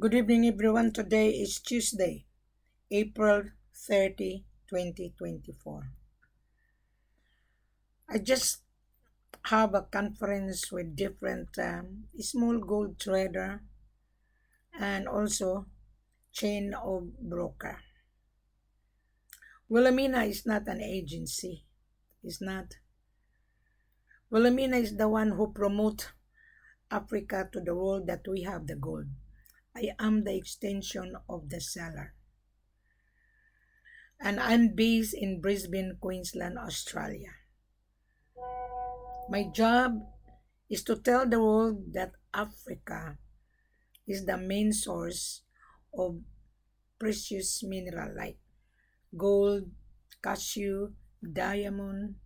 Good evening, everyone. Today is Tuesday, April 30, 2024. I just have a conference with different small gold trader and also chain of broker. Wilhelmina is not an agency. It's not. Wilhelmina is the one who promote Africa to the world that we have the gold. I am the extension of the seller. And I'm based in Brisbane, Queensland, Australia. My job is to tell the world that Africa is the main source of precious mineral like gold, cashew, diamond,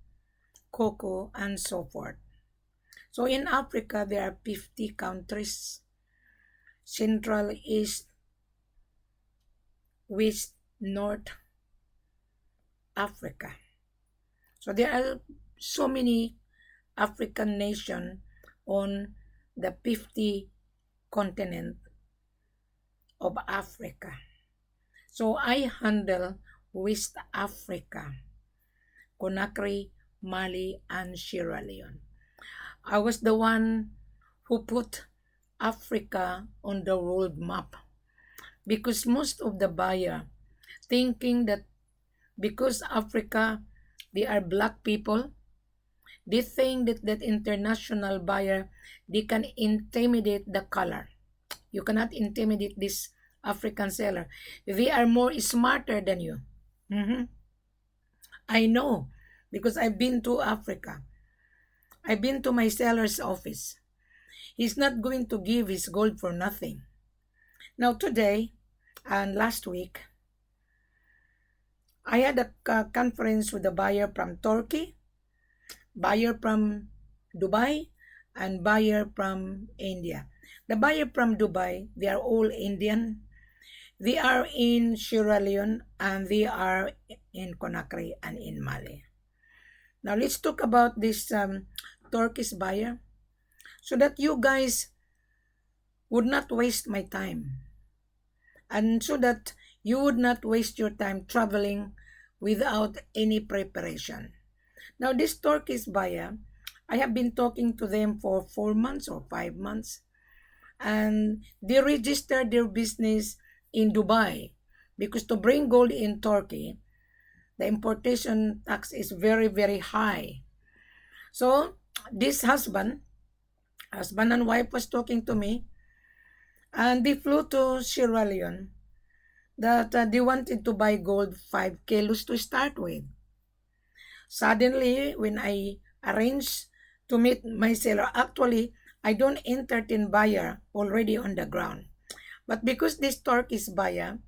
cocoa, and so forth. So in Africa, there are 50 countries: Central, East, West, North Africa. So there are so many African nations on the 50 continent of Africa. So I handle West Africa, Conakry, Mali, and Sierra Leone. I was the one who put Africa on the world map because most of the buyer thinking that because Africa, they are black people, they think that international buyer, they can intimidate the color. You cannot intimidate this African seller. They are more smarter than you. Mhm. I know because I've been to Africa. I've been to my seller's office. He's not going to give his gold for nothing. Now today and last week, I had a conference with a buyer from Turkey, buyer from Dubai, and buyer from India. The buyer from Dubai, they are all Indian. They are in Sierra Leone and they are in Conakry and in Mali. Now let's talk about this Turkish buyer so that you guys would not waste my time and so that you would not waste your time traveling without any preparation. Now this Turkish buyer, I have been talking to them for 4 months or 5 months, and they registered their business in Dubai because to bring gold in Turkey, the importation tax is very, very high. So this husband and wife was talking to me, and they flew to Sierra Leone that they wanted to buy gold 5 kilos to start with. Suddenly, when I arranged to meet my seller, actually, I don't entertain buyer already on the ground. But because this Turkish buyer,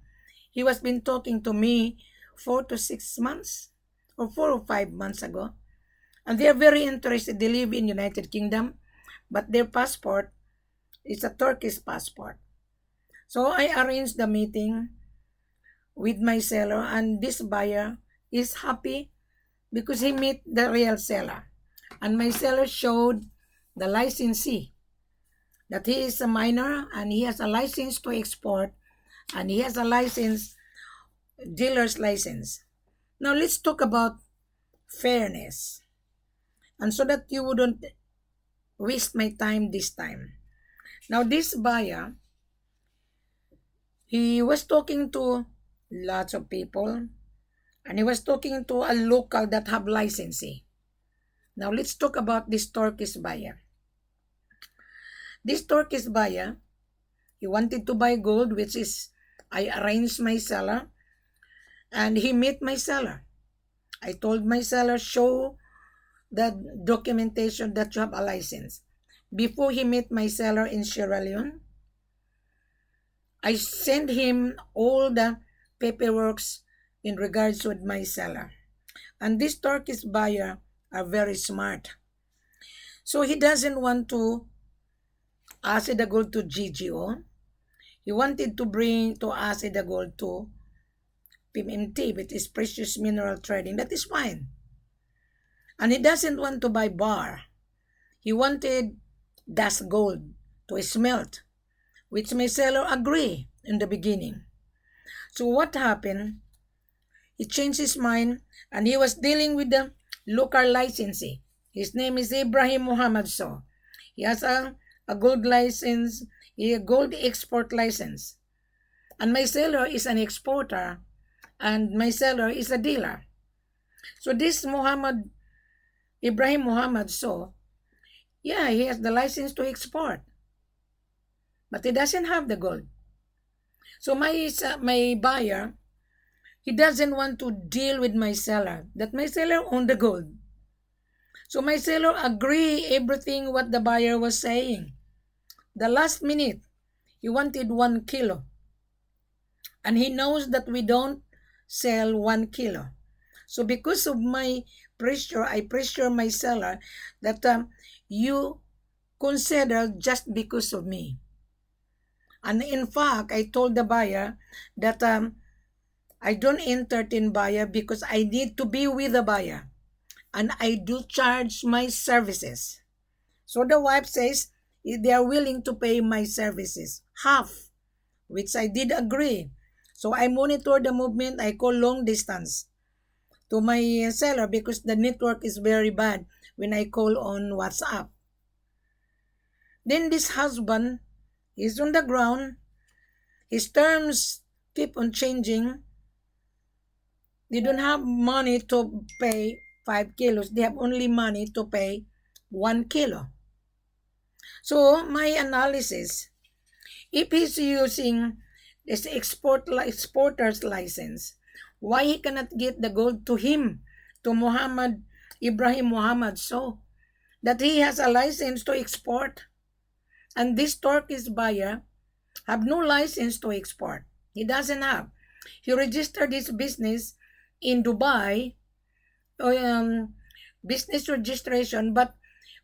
he was been talking to me 4 to 6 months or 4 or 5 months ago. And they are very interested. They live in United Kingdom, but their passport is a Turkish passport. So I arranged the meeting with my seller, and this buyer is happy because he met the real seller. And my seller showed the licensee that he is a minor and he has a license to export and he has a license, dealer's license. Now let's talk about fairness. And so that you wouldn't waste my time this time. Now this buyer, he was talking to lots of people and he was talking to a local that have licensing. Now let's talk about this Turkish buyer. This Turkish buyer, he wanted to buy gold, which is I arranged my seller and he met my seller. I told my seller, show the documentation that you have a license. Before he met my seller in Sierra Leone, I sent him all the paperwork in regards with my seller. And this Turkish buyer are very smart. So he doesn't want to acid the gold to GGO. He wanted to bring to acid the gold to PMT, which is precious mineral trading. That is fine. And he doesn't want to buy bar. He wanted dust gold to smelt which my seller agree in the beginning. So what happened? He changed his mind and he was dealing with the local licensee. His name is Ibrahim Muhammad So. He has a gold license, a gold export license. And my seller is an exporter and my seller is a dealer. So this Ibrahim Muhammad So, yeah, he has the license to export, but he doesn't have the gold. So my buyer, he doesn't want to deal with my seller, that my seller owned the gold. So my seller agree everything what the buyer was saying. The last minute, he wanted 1 kilo. And he knows that we don't sell 1 kilo. So because of my pressure, I pressure my seller that you consider just because of me. And in fact, I told the buyer that I don't entertain buyer because I need to be with the buyer. And I do charge my services. So the wife says they are willing to pay my services, half, which I did agree. So I monitor the movement. I call long distance to my seller because the network is very bad when I call on WhatsApp. Then this husband is on the ground. His terms keep on changing. They don't have money to pay 5 kilos. They have only money to pay 1 kilo. So my analysis, if he's using this exporter's license, why he cannot get the gold to him, to Ibrahim Muhammad So, that he has a license to export, and this Turkish buyer have no license to export. He doesn't have. He registered his business in Dubai, business registration, but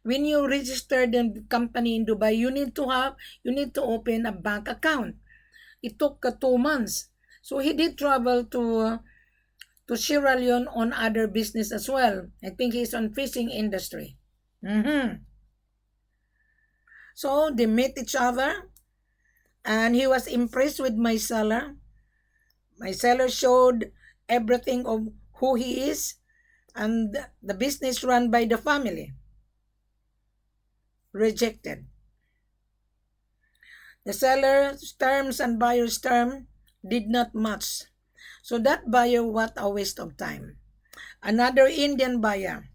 when you register the company in Dubai, you need to open a bank account. It took 2 months. So he did travel to Sierra Leone on other business as well. I think he's on fishing industry. So they met each other and he was impressed with my seller. My seller showed everything of who he is and the business run by the family. Rejected. The seller's terms and buyer's term did not match. So that buyer, what a waste of time. Another Indian buyer.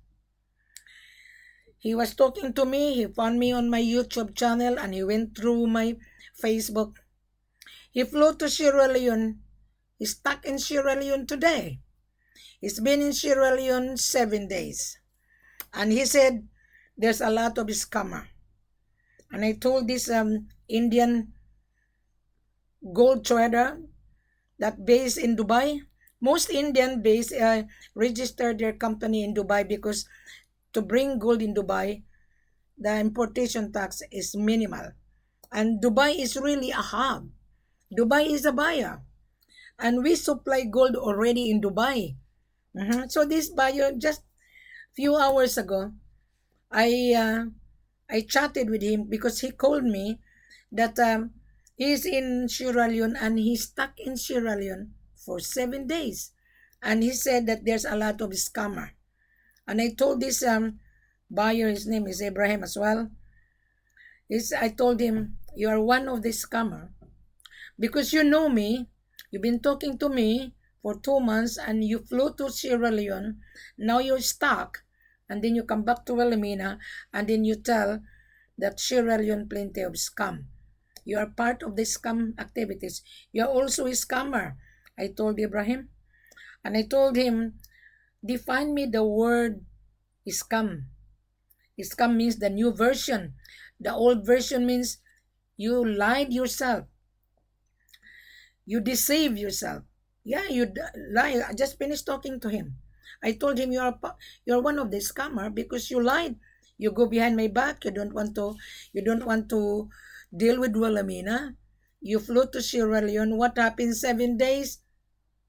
He was talking to me. He found me on my YouTube channel and he went through my Facebook. He flew to Sierra Leone. He's stuck in Sierra Leone today. He's been in Sierra Leone 7 days. And he said there's a lot of scammer. And I told this Indian gold trader that based in Dubai, most Indian based register their company in Dubai because to bring gold in Dubai, the importation tax is minimal. And Dubai is really a hub. Dubai is a buyer. And we supply gold already in Dubai. So this buyer, just few hours ago, I chatted with him because he called me that he's in Sierra Leone and he's stuck in Sierra Leone for 7 days. And he said that there's a lot of scammer. And I told this buyer, his name is Ibrahim as well. I told him, you are one of the scammer. Because you know me, you've been talking to me for 2 months and you flew to Sierra Leone. Now you're stuck. And then you come back to Wilhelmina and then you tell that Sierra Leone plenty of scam. You are part of the scam activities. You are also a scammer, I told Ibrahim. And I told him, define me the word scam. Scam means the new version. The old version means you lied yourself. You deceive yourself. Yeah, you lie. I just finished talking to him. I told him you're one of the scammer because you lied. You go behind my back. You don't want to deal with Wilhelmina. You flew to Sierra Leone. What happened 7 days?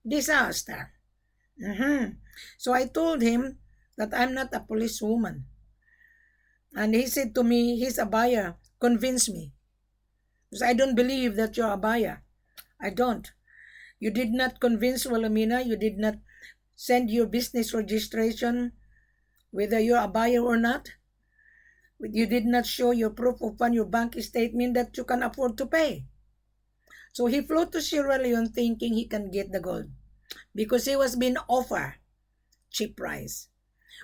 Disaster. So I told him that I'm not a policewoman. And he said to me, he's a buyer. Convince me. Because I don't believe that you're a buyer. I don't. You did not convince Wilhelmina. You did not send your business registration, whether you're a buyer or not. You did not show your proof of fund, your bank statement that you can afford to pay. So he flew to Sierra Leone thinking he can get the gold because he was being offered cheap price.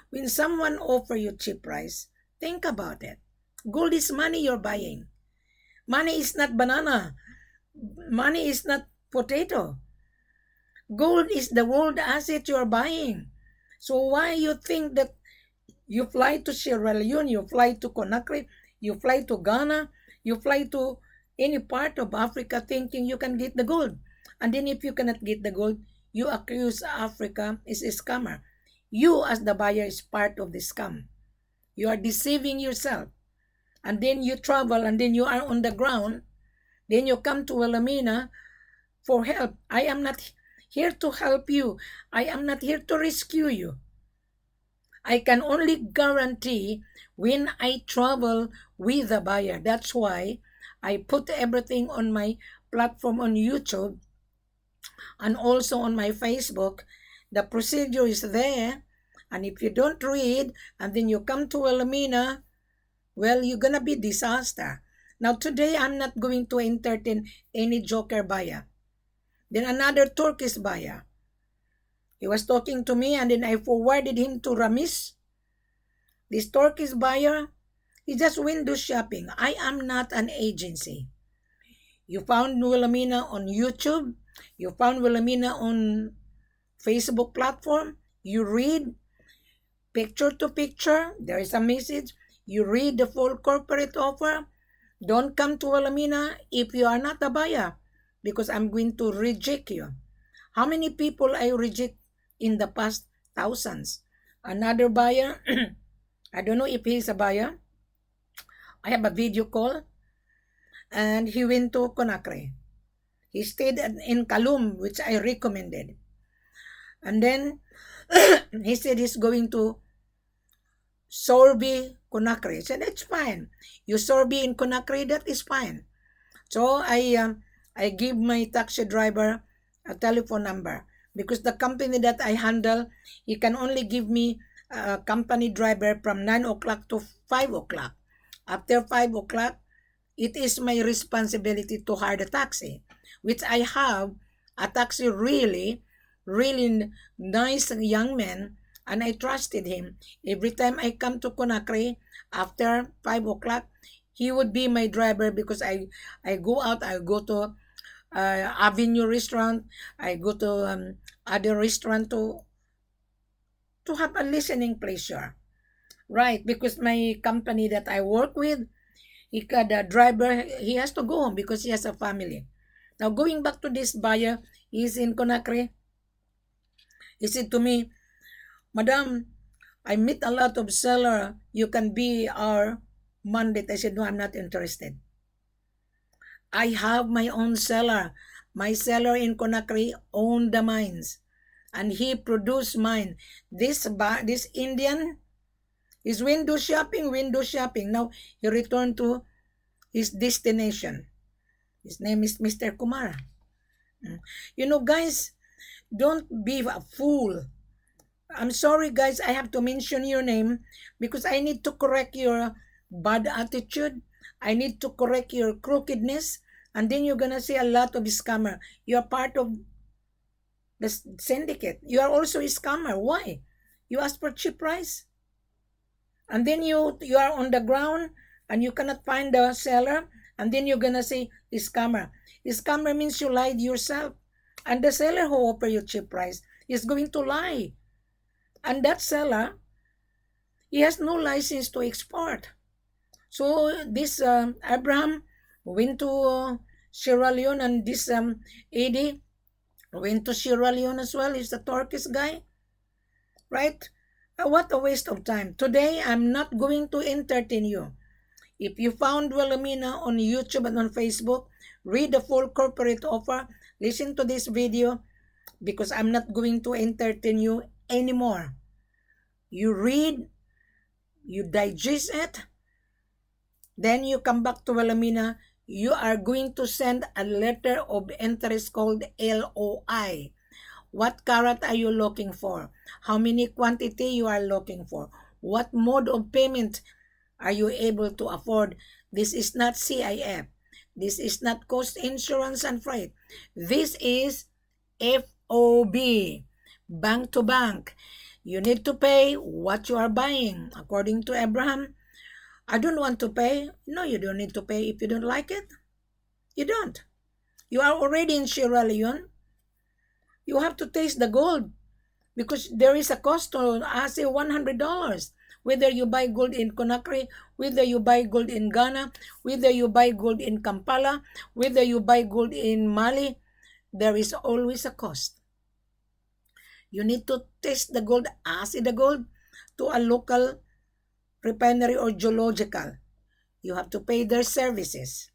When someone offer you cheap price, think about it. Gold is money you're buying. Money is not banana. Money is not potato. Gold is the world asset you're buying. So why you think that you fly to Sierra Leone, you fly to Conakry, you fly to Ghana, you fly to any part of Africa thinking you can get the gold. And then if you cannot get the gold, you accuse Africa is a scammer. You as the buyer is part of the scam. You are deceiving yourself. And then you travel and then you are on the ground. Then you come to Wilhelmina for help. I am not here to help you. I am not here to rescue you. I can only guarantee when I travel with the buyer. That's why I put everything on my platform on YouTube and also on my Facebook. The procedure is there. And if you don't read and then you come to Wilhelmina, well, you're going to be disaster. Now, today, I'm not going to entertain any joker buyer. Then another Turkish buyer. He was talking to me and then I forwarded him to Ramis. This Turkish buyer, he just window shopping. I am not an agency. You found Wilhelmina on YouTube. You found Wilhelmina on Facebook platform. You read picture to picture. There is a message. You read the full corporate offer. Don't come to Wilhelmina if you are not a buyer because I'm going to reject you. How many people I reject in the past? Thousands. Another buyer, I don't know if he's a buyer. I have a video call and he went to Conakry. He stayed in Kaloum, which I recommended. And then he said he's going to Sorby, Conakry. I said, that's fine. You Sorby in Conakry, that is fine. So I give my taxi driver a telephone number because the company that I handle, he can only give me a company driver from 9 o'clock to 5 o'clock. After 5 o'clock, it is my responsibility to hire the taxi, which I have a taxi really nice young man, and I trusted him. Every time I come to Conakry after 5 o'clock, he would be my driver because I go out, I go to Avenue restaurant, I go to other restaurant to have a listening pleasure. Right, because my company that I work with, the driver, he has to go home because he has a family. Now, going back to this buyer, he's in Conakry. He said to me, Madam, I meet a lot of seller. You can be our mandate. I said, no, I'm not interested. I have my own seller. My seller in Conakry owned the mines. And he produced mine. This Indian is window shopping. Now, he returned to his destination. His name is Mr. Kumar. You know, guys, don't be a fool. I'm sorry, guys, I have to mention your name because I need to correct your bad attitude. I need to correct your crookedness. And then you're going to see a lot of scammer. You're part of the syndicate. You are also a scammer. Why? You ask for cheap price. And then you are on the ground and you cannot find the seller. And then you're going to say, scammer. Scammer means you lied yourself. And the seller who offer you cheap price is going to lie. And that seller, he has no license to export. So this Abraham went to Sierra Leone, and this Eddie went to Sierra Leone as well. He's a Turkish guy. Right? What a waste of time. Today, I'm not going to entertain you. If you found Wilhelmina on YouTube and on Facebook, read the full corporate offer. Listen to this video because I'm not going to entertain you anymore. You read, you digest it, then you come back to Wilhelmina, you are going to send a letter of interest called LOI. What carat are you looking for? How many quantity you are looking for? What mode of payment are you able to afford? This is not CIF. This is not cost insurance and freight. This is FOB, bank to bank. You need to pay what you are buying. According to Abraham, I don't want to pay. No, you don't need to pay if you don't like it. You don't. You are already in Sierra Leone. You have to taste the gold because there is a cost to say $100. Whether you buy gold in Conakry, whether you buy gold in Ghana, whether you buy gold in Kampala, whether you buy gold in Mali, there is always a cost. You need to taste the gold, acid the gold, to a local refinery or geological. You have to pay their services.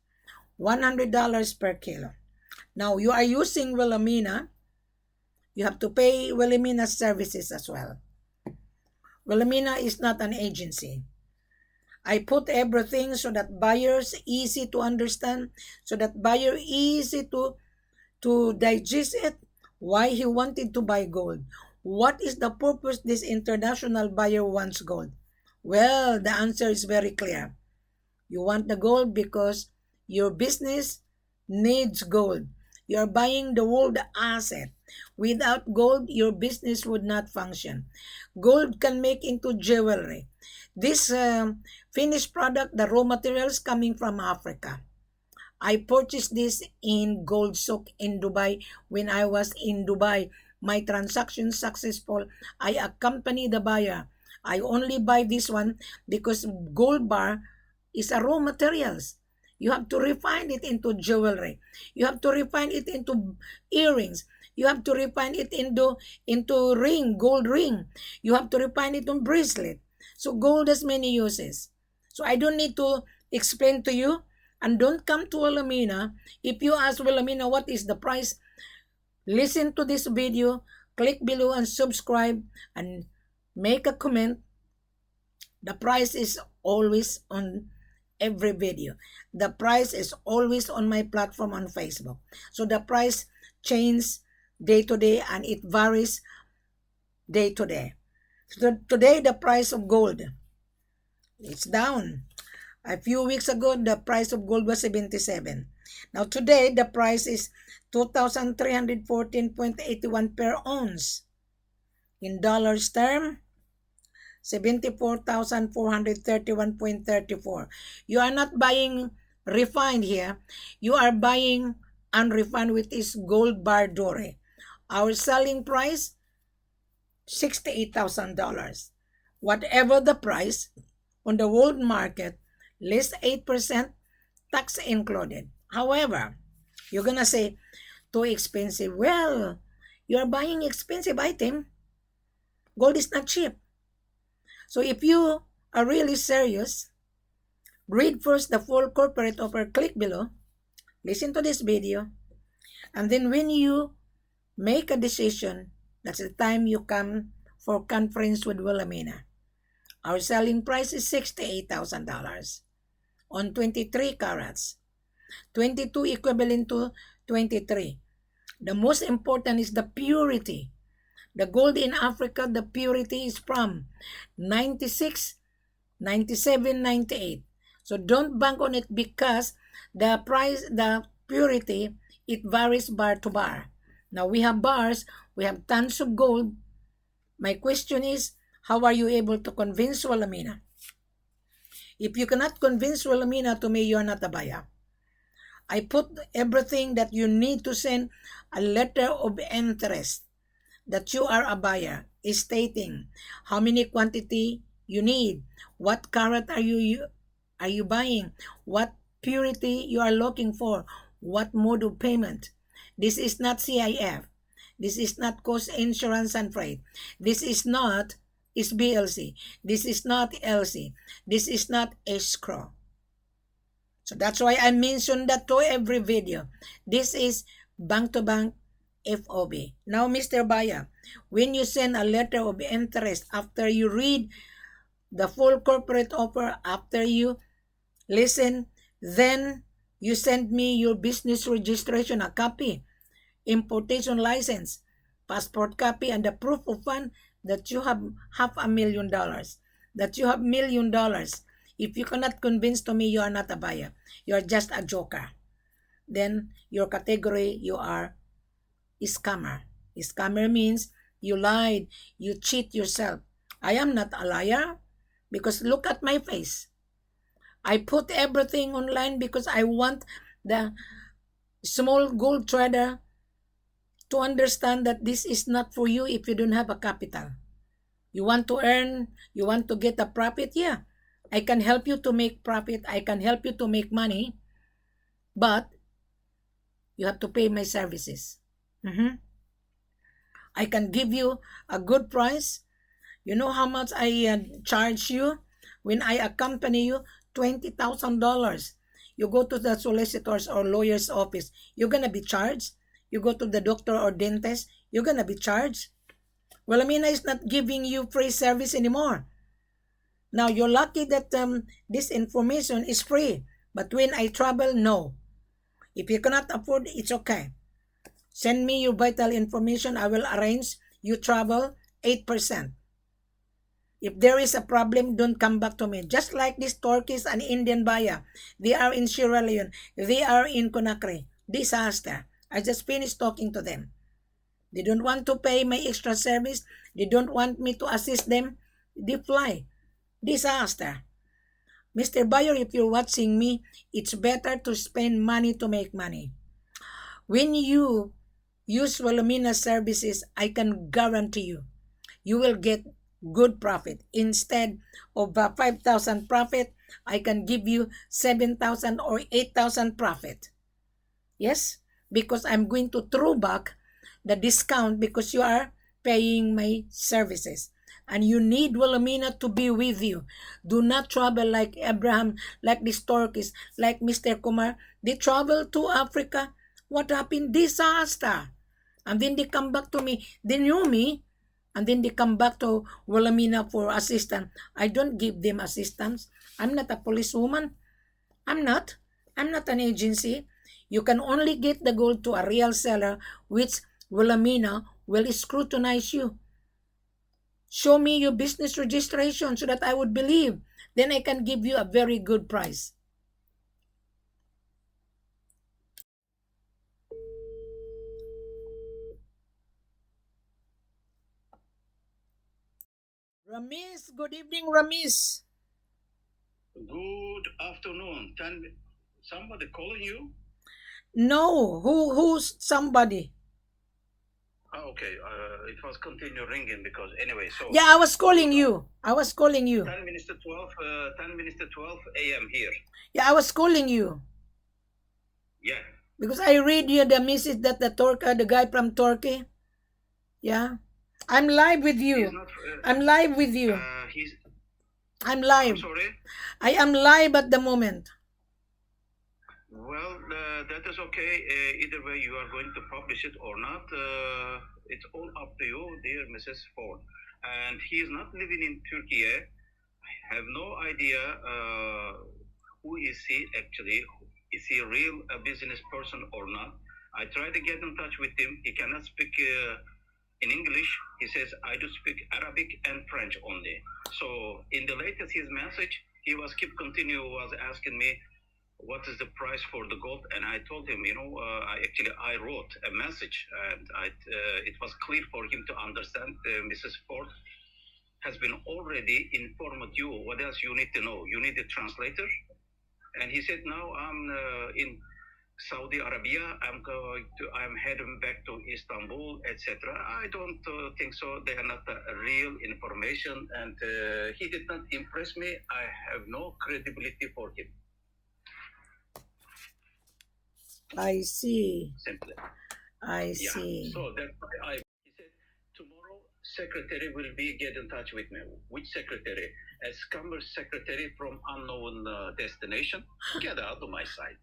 $100 per kilo. Now, you are using Wilhelmina. You have to pay Wilhelmina's services as well. Wilhelmina is not an agency. I put everything so that buyers easy to understand, so that buyer easy to digest it, why he wanted to buy gold. What is the purpose this international buyer wants gold? Well, the answer is very clear. You want the gold because your business needs gold. You are buying the world asset. Without gold, your business would not function. Gold can make into jewelry. This finished product, the raw materials coming from Africa. I purchased this in Gold Souk in Dubai when I was in Dubai. My transaction successful. I accompany the buyer. I only buy this one because gold bar is a raw materials. You have to refine it into jewelry. You have to refine it into earrings. You have to refine it into ring, gold ring. You have to refine it on bracelet. So gold has many uses. So I don't need to explain to you. And don't come to Wilhelmina. If you ask Wilhelmina what is the price, listen to this video, click below and subscribe and make a comment. The price is always on every video. The price is always on my platform on Facebook. So the price changes day to day and it varies day to day. So today the price of gold, it's down. A few weeks ago, the price of gold was 77. Now today, the price is 2,314.81 per ounce. In dollars term, 74,431.34. You are not buying refined here. You are buying unrefined, which is gold bar dore. Our selling price, $68,000. Whatever the price on the world market, less 8%, tax included. However, you're gonna say, too expensive. Well, you're buying expensive item. Gold is not cheap. So if you are really serious, read first the full corporate offer, click below, listen to this video, and then when you make a decision, that's the time you come for conference with Wilhelmina. Our selling price is $68,000 on 23 carats. 22 equivalent to 23. The most important is the purity. The gold in Africa, the purity is from 96, 97, 98. So don't bank on it because the price, the purity, it varies bar to bar. Now we have bars, we have tons of gold. My question is, how are you able to convince Wilhelmina? If you cannot convince Wilhelmina, to me, you are not a buyer. I put everything that you need to send a letter of interest that you are a buyer, is stating how many quantity you need, what carat are you buying, what purity you are looking for, what mode of payment. This is not CIF. This is not cost insurance and freight. This is not BLC. This is not LC. This is not escrow. So that's why I mentioned that to every video. This is bank-to-bank FOB. Now, Mr. Buyer, when you send a letter of interest, after you read the full corporate offer, after you listen, then You send me your business registration, a copy, importation license, passport copy, and the proof of fund that you have $500,000, that you have $1,000,000. If you cannot convince to me you are not a buyer, you are just a joker, then your category, you are scammer. Scammer means you lied, you cheat yourself. I am not a liar because look at my face. I put everything online because I want the small gold trader to understand that this is not for you if you don't have a capital. You want to earn, you want to get a profit, yeah. I can help you to make profit, I can help you to make money, but you have to pay my services. I can give you a good price. You know how much I charge you when I accompany you? $20,000. You go to the solicitor's or lawyer's office, you're gonna be charged. You go to the doctor or dentist, you're gonna be charged. Well, Amina is not giving you free service anymore. Now, you're lucky that this information is free. But when I travel, no. If you cannot afford, it's okay. Send me your vital information. I will arrange you travel 8%. If there is a problem, don't come back to me. Just like this Turkish and Indian buyer. They are in Sierra Leone. They are in Conakry. Disaster. I just finished talking to them. They don't want to pay my extra service. They don't want me to assist them. They fly. Disaster. Mr. Buyer, if you're watching me, it's better to spend money to make money. When you use Wilhelmina services, I can guarantee you, you will get good profit. Instead of 5,000 profit, I can give you 7,000 or 8,000 profit. Yes, because I'm going to throw back the discount because you are paying my services. And you need Wilhelmina to be with you. Do not travel like Abraham, like the Turkish, like Mr. Kumar. They travel to Africa. What happened? Disaster. And then they come back to me. They knew me. And then they come back to Wilhelmina for assistance. I don't give them assistance. I'm not a policewoman. I'm not. I'm not an agency. You can only get the gold to a real seller, which Wilhelmina will scrutinize you. Show me your business registration so that I would believe. Then I can give you a very good price. Ramis, good evening, Ramis. Good afternoon. Somebody calling you? No, who's somebody? Okay, it was continue ringing because anyway, so Yeah, I was calling you. I was calling you. 10 minutes to 12, 10 minutes to 12 a.m. here. Yeah, I was calling you. Yeah. Because I read you the message that the guy from Turkey. Yeah. I'm live with you. I'm live with you. I'm live. I'm sorry? I am live at the moment. Well, that is okay. Either way, you are going to publish it or not. It's all up to you, dear Mrs. Ford. And he is not living in Turkey. I have no idea who is he actually. Is he a real business person or not? I tried to get in touch with him. He cannot speak in English. He says, I do speak Arabic and French only. So in the latest his message, he was asking me, what is the price for the gold? And I told him, I wrote a message, and it was clear for him to understand. Mrs. Ford has been already informed you. What else you need to know? You need a translator. And he said, now I'm in Saudi Arabia. I'm heading back to Istanbul, etc. I don't think so. They are not real information, and he did not impress me. I have no credibility for him. I see. Simply. I see. So that's why he said tomorrow secretary will get in touch with me. Which secretary? A scammer secretary from unknown destination. Get out of my sight.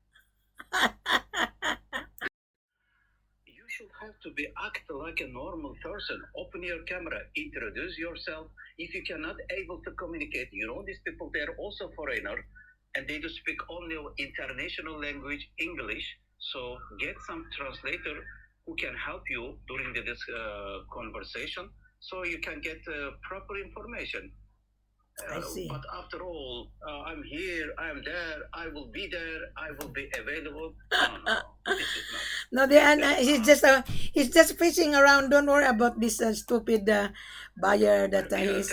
You should have to act like a normal person. Open your camera, introduce yourself. If you cannot able to communicate, these people, they're also foreigner. and they do speak only international language, English. So get some translator who can help you during this conversation, so you can get proper information. I see. But after all, I'm here, I'm there, I will be there, I will be available. No, this is not. No, he's just fishing around. Don't worry about this stupid buyer that he's.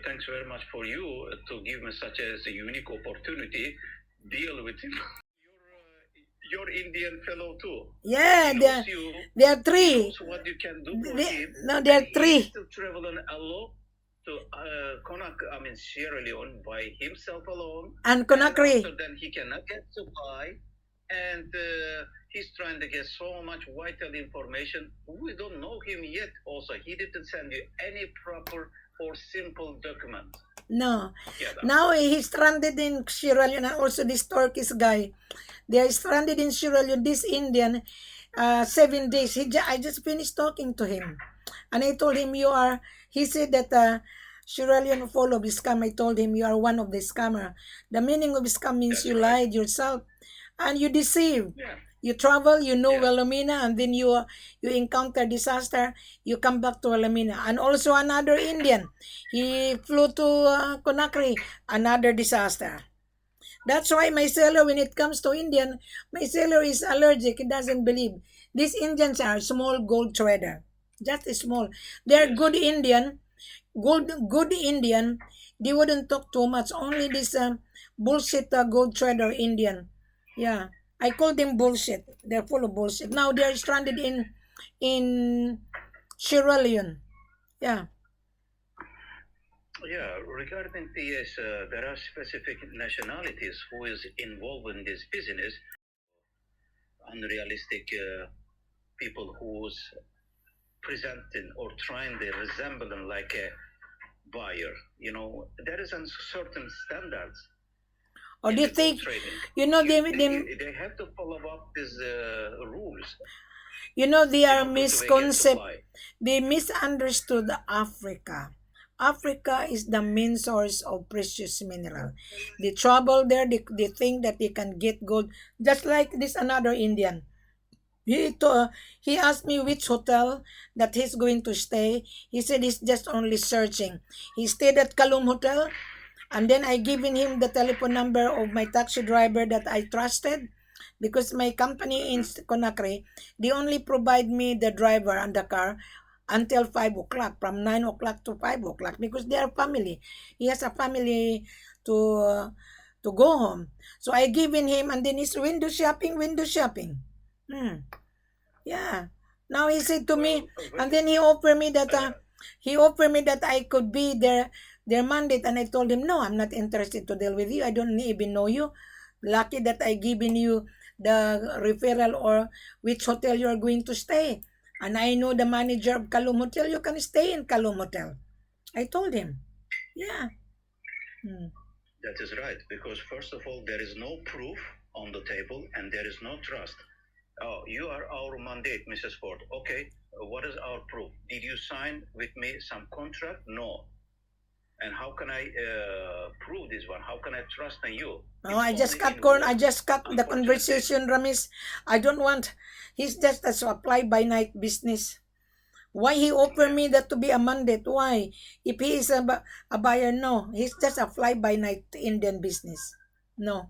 Thanks very much for you to give me such a unique opportunity. Deal with him. Your Indian fellow too. Yeah, He there knows you. there are He three. knows what you can do for him. No, there are And he three. is to travel alone to Sierra Leone by himself alone. And And Conakry. after then, he cannot get supply, and he's trying to get so much vital information. We don't know him yet. Also, he didn't send you any proper or simple document. No. Yeah, Now he's stranded in Sierra Leone, and also this Turkish guy. They are stranded in Sierra Leone. This Indian, 7 days. I just finished talking to him, and I told him you are. He said that Sierra Leone full of scam. I told him you are one of the scammer. The meaning of scam means That's you right. lied yourself, and you deceive. Yeah. You travel, you know Yeah. Wilhelmina, and then you encounter disaster. You come back to Wilhelmina, and also another Indian. He flew to Conakry, another disaster. That's why my seller, when it comes to Indian, my seller is allergic. He doesn't believe. These Indians are small gold trader, just small. They're Yes. good Indian, good Indian. They wouldn't talk too much. Only this bullshit gold trader Indian. Yeah, I call them bullshit. They're full of bullshit. Now they're stranded in Sierra Leone. Yeah. Yeah, regarding TS, there are specific nationalities who is involved in this business. Unrealistic people who's presenting or trying to resemble like a buyer. You know, there is a certain standards Or in do you the gold think, trading. you know, They have to follow up these rules they in are order to get misconcept. supply. They misunderstood Africa. Africa is the main source of precious mineral. They travel there, they think that they can get gold. Just like this another Indian. He asked me which hotel that he's going to stay. He said he's just only searching. He stayed at Kalum Hotel, and then I given him the telephone number of my taxi driver that I trusted, because my company in Conakry, they only provide me the driver and the car until 5 o'clock, from 9 o'clock to 5 o'clock, because they are family. He has a family to go home. So I given him, and then he's window shopping. Yeah. Now he said to me, and then he offered me that I could be their mandate, and I told him, no, I'm not interested to deal with you. I don't even know you. Lucky that I given you the referral or which hotel you are going to stay. And I know the manager of Kalum Hotel. You can stay in Kalum Hotel. I told him. Yeah. That is right, because first of all, there is no proof on the table and there is no trust. Oh, you are our mandate, Mrs. Ford. Okay, what is our proof? Did you sign with me some contract? No. And how can I prove this one? How can I trust in you? No, I just It's only cut in corn. I words. just cut the Unfortunately. conversation, Ramis. I don't want. He's just a fly by night business. Why he offer me that to be a mandate? Why? If he is a buyer, no. He's just a fly by night Indian business. No.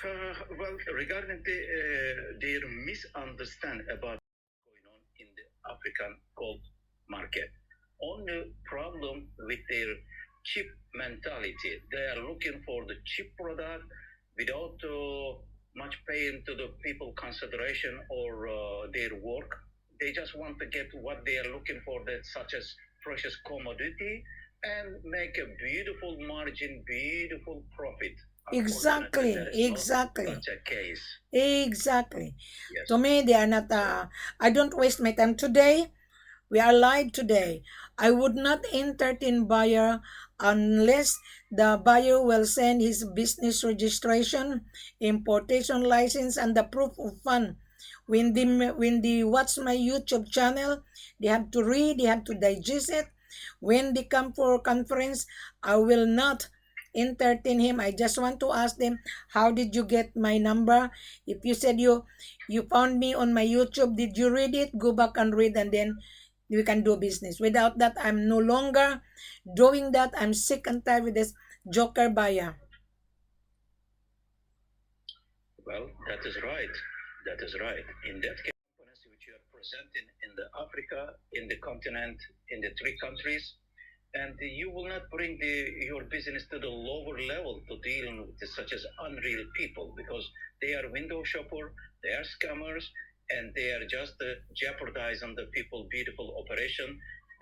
Well, regarding their misunderstanding about what's going on in the African gold market, only problem with their cheap mentality. They are looking for the cheap product without much paying to the people consideration or their work. They just want to get what they are looking for, that such as precious commodity, and make a beautiful margin, beautiful profit. Exactly. Unfortunately, there is Exactly. not such a case. Exactly. Yes. To me, they are not. I don't waste my time today. We are live today. I would not entertain buyer unless the buyer will send his business registration, importation license, and the proof of fund. When they watch my YouTube channel, they have to read, they have to digest it, When they come for conference, I will not entertain him. I just want to ask them, how did you get my number? If you said you found me on my YouTube, did you read it? Go back and read, and then we can do business. Without that, I'm no longer doing that. I'm sick and tired with this joker buyer. Well, that is right. That is right. In that case, companies which you are present in the Africa, in the continent, in the three countries, and you will not bring your business to the lower level to deal with such as unreal people, because they are window shopper, they are scammers, and they are just jeopardizing the people beautiful operation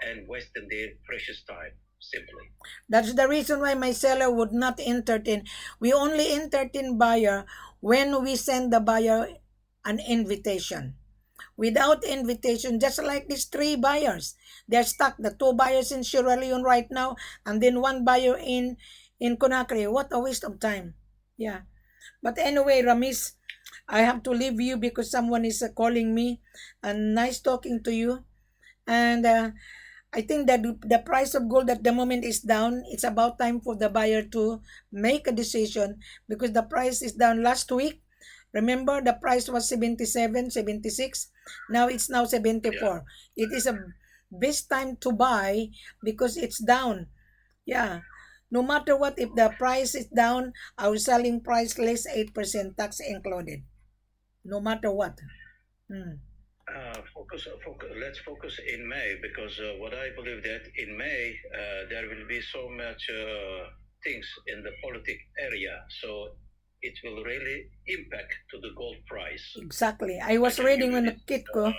and wasting their precious time. Simply. That's the reason why my seller would not entertain. We only entertain buyer when we send the buyer an invitation. Without invitation, just like these 3 buyers, they're stuck. The 2 buyers in Sierra Leone right now, and then 1 buyer in Conakry. What a waste of time. Yeah. But anyway, Ramis, I have to leave you because someone is calling me. And nice talking to you. And I think that the price of gold at the moment is down. It's about time for the buyer to make a decision because the price is down last week. Remember, the price was 77, 76. Now it's now 74. Yeah. It is a best time to buy because it's down. Yeah. No matter what, if the price is down, our selling price less 8% tax included. No matter what. Let's focus in May, because what I believe that in May there will be so much things in the politic area, so it will really impact to the gold price. Exactly. I was reading on Kitco.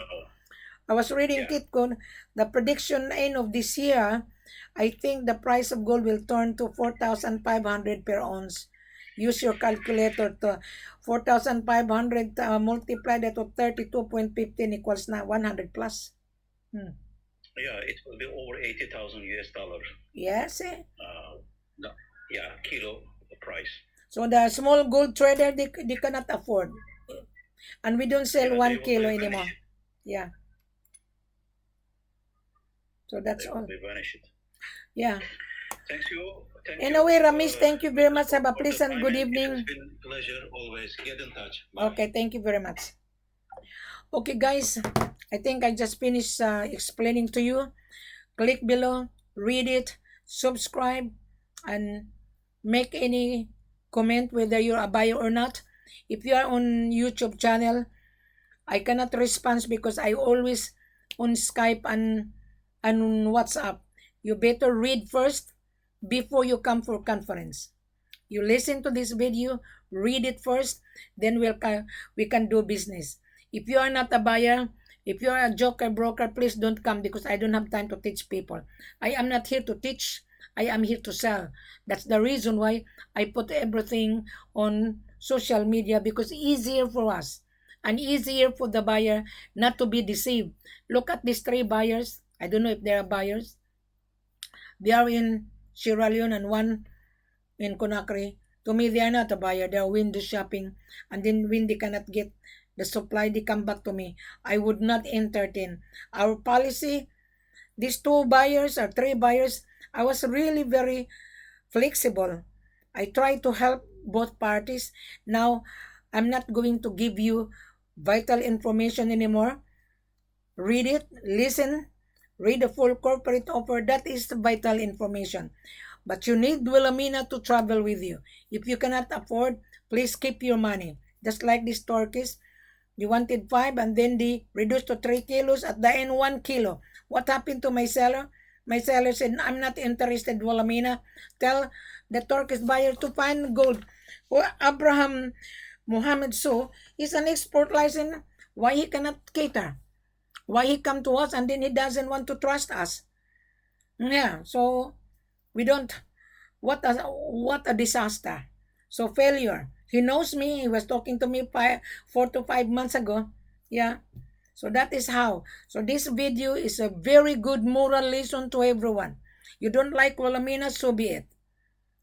Kitco, the prediction end of this year, I think the price of gold will turn to 4,500 per ounce. Use your calculator to 4,500 multiply that to 32.15 equals now 100 plus. Yeah, it will be over 80,000 US dollars. Yes. Kilo price. So the small gold trader, they cannot afford. And we don't sell 1 kilo anymore. Yeah. So that's all. Yeah. Thank you. Anyway, Ramis, thank you very much. Have a pleasant good evening. It's been a pleasure always. Get in touch. Bye. Okay, thank you very much. Okay, guys, I think I just finished explaining to you. Click below, read it, subscribe, and make any comment whether you're a buyer or not. If you are on YouTube channel, I cannot respond because I always on Skype and WhatsApp. You better read first before you come for conference. You listen to this video, read it first, then we can do business. If you are not a buyer, if you are a joker broker, please don't come because I don't have time to teach people. I am not here to teach. I am here to sell. That's the reason why I put everything on social media, because easier for us and easier for the buyer not to be deceived. Look at these 3 buyers. I don't know if they are buyers. They are in Sierra Leone and 1 in Conakry. To me, they are not a buyer. They are window shopping. And then when they cannot get the supply, they come back to me. I would not entertain. Our policy, these 2 buyers or 3 buyers, I was really very flexible. I try to help both parties. Now, I'm not going to give you vital information anymore. Read it, listen, read the full corporate offer. That is the vital information. But you need Wilhelmina to travel with you. If you cannot afford, please keep your money. Just like this turkeys, you wanted 5 and then they reduced to 3 kilos. At the end, 1 kilo. What happened to my seller? My seller said, I'm not interested, Wilhelmina. Tell the Turkish buyer to find gold. Well, Abraham Mohammed So is an export license. Why he cannot cater? Why he come to us and then he doesn't want to trust us? Yeah, so we don't. What a disaster. So failure. He knows me. He was talking to me 4 to 5 months ago. Yeah. So that is how. So this video is a very good moral lesson to everyone. You don't like Wilhelmina, so be it.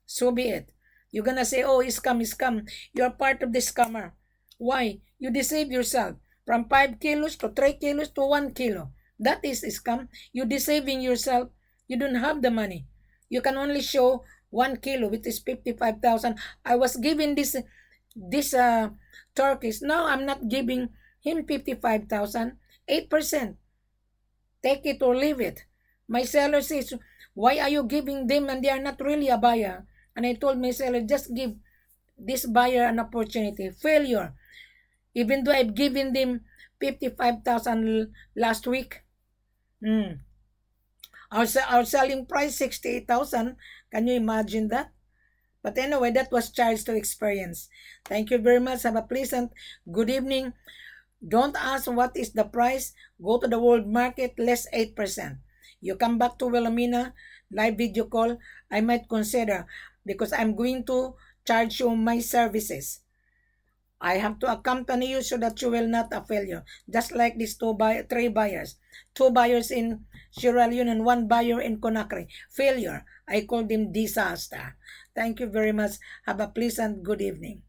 So be it. You're gonna say, oh, scam, scam. You're part of the scammer. Why? You deceive yourself. From 5 kilos to 3 kilos to 1 kilo. That is scam. You're deceiving yourself. You don't have the money. You can only show 1 kilo, which is 55,000. I was giving this turkeys. Now I'm not giving him 55,000. 8%. Take it or leave it. My seller says, why are you giving them and they are not really a buyer? And I told my seller, just give this buyer an opportunity. Failure. Even though I've given them 55,000 last week. Our selling price 68,000. Can you imagine that? But anyway, that was charged to experience. Thank you very much. Have a pleasant good evening. Don't ask what is the price. Go to the world market, less 8%. You come back to Wilhelmina, live video call, I might consider, because I'm going to charge you my services. I have to accompany you so that you will not a failure. Just like these three buyers. 2 buyers in Sierra Leone and 1 buyer in Conakry. Failure. I call them disaster. Thank you very much. Have a pleasant good evening.